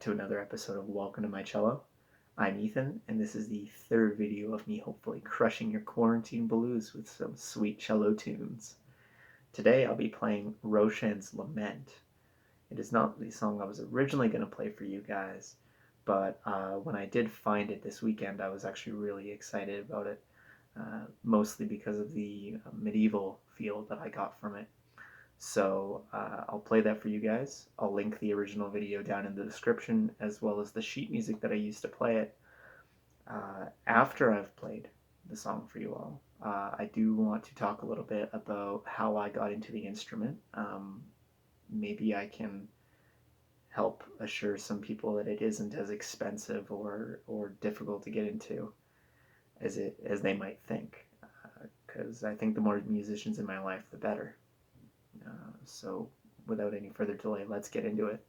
to another episode of Welcome to My Cello. I'm Ethan, and this is the third video of me hopefully crushing your quarantine blues with some sweet cello tunes. Today I'll be playing Roshan's Lament. It is not the song I was originally going to play for you guys, but when I did find it this weekend, I was actually really excited about it, mostly because of the medieval feel that I got from it. So I'll play that for you guys. I'll link the original video down in the description, as well as the sheet music that I used to play it. After I've played the song for you all, I do want to talk a little bit about how I got into the instrument. Maybe I can help assure some people that it isn't as expensive or difficult to get into as they might think. Because I think the more musicians in my life, the better. So without any further delay, let's get into it.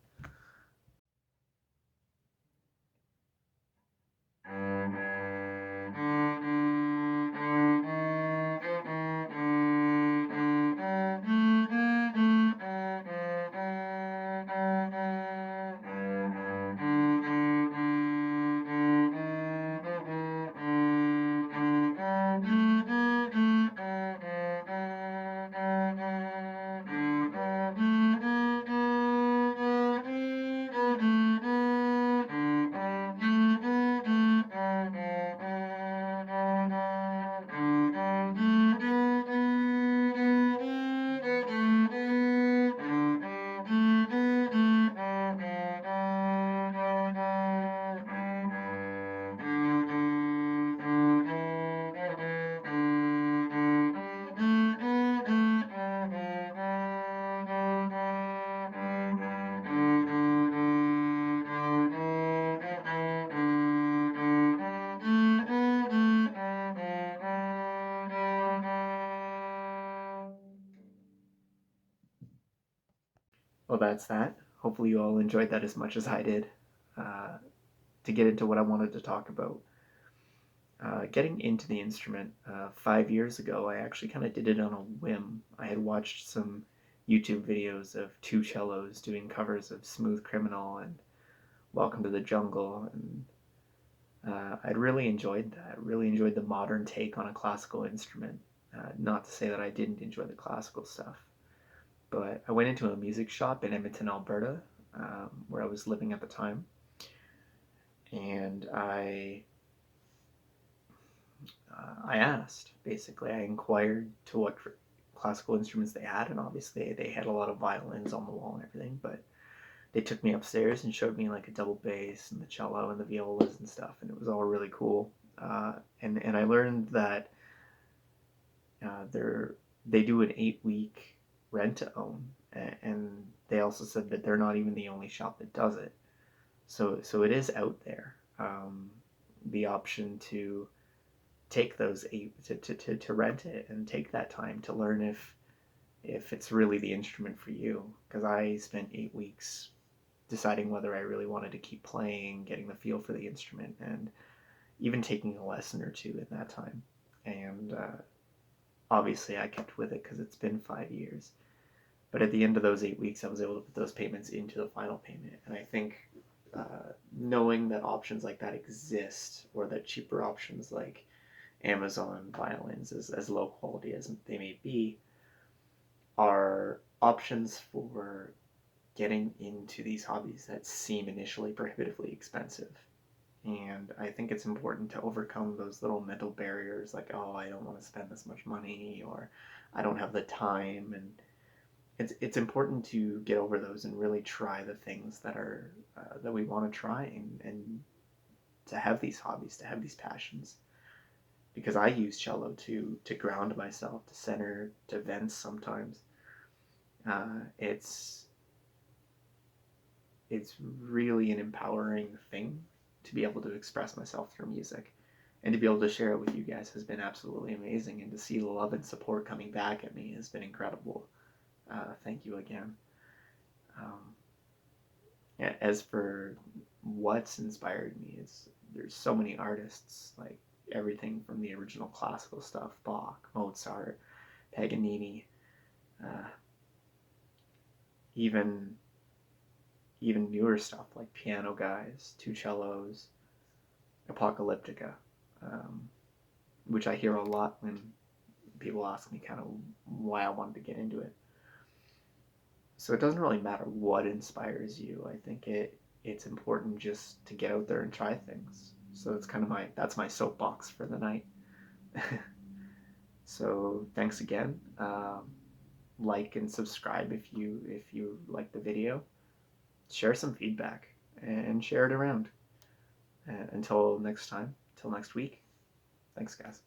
Well, that's that. Hopefully, you all enjoyed that as much as I did. To get into what I wanted to talk about, getting into the instrument 5 years ago, I actually kind of did it on a whim. I had watched some YouTube videos of two cellos doing covers of Smooth Criminal and Welcome to the Jungle, and I'd really enjoyed that. Really enjoyed the modern take on a classical instrument. Not to say that I didn't enjoy the classical stuff, but I went into a music shop in Edmonton, Alberta, where I was living at the time, and I asked, basically, I inquired to what classical instruments they had, and obviously they had a lot of violins on the wall and everything, but they took me upstairs and showed me like a double bass and the cello and the violas and stuff, and it was all really cool. And I learned that they do an 8-week rent to own, and they also said that they're not even the only shop that does it. So it is out there. The option to take those to rent it and take that time to learn if it's really the instrument for you. Because I spent 8 weeks deciding whether I really wanted to keep playing, getting the feel for the instrument, and even taking a lesson or two in that time. And obviously, I kept with it because it's been 5 years. But at the end of those 8 weeks, I was able to put those payments into the final payment. And I think knowing that options like that exist, or that cheaper options like Amazon violins, as low quality as they may be, are options for getting into these hobbies that seem initially prohibitively expensive. And I think it's important to overcome those little mental barriers like, oh, I don't want to spend this much money, or I don't have the time. And it's important to get over those and really try the things that we want to try, and to have these hobbies, to have these passions. Because I use cello to ground myself, to center, to vent sometimes. It's really an empowering thing to be able to express myself through music, and to be able to share it with you guys has been absolutely amazing, and to see the love and support coming back at me has been incredible. Thank you again. As for what's inspired me, there's so many artists, like everything from the original classical stuff, Bach, Mozart, Paganini, even even newer stuff like Piano Guys, Two Cellos, Apocalyptica, um, which I hear a lot when people ask me kind of why I wanted to get into it. So it doesn't really matter what inspires you. I think it's important just to get out there and try things. So it's kind of that's my soapbox for the night. So thanks again. Like and subscribe if you like the video. Share some feedback and share it around. Until next time, until next week. Thanks, guys.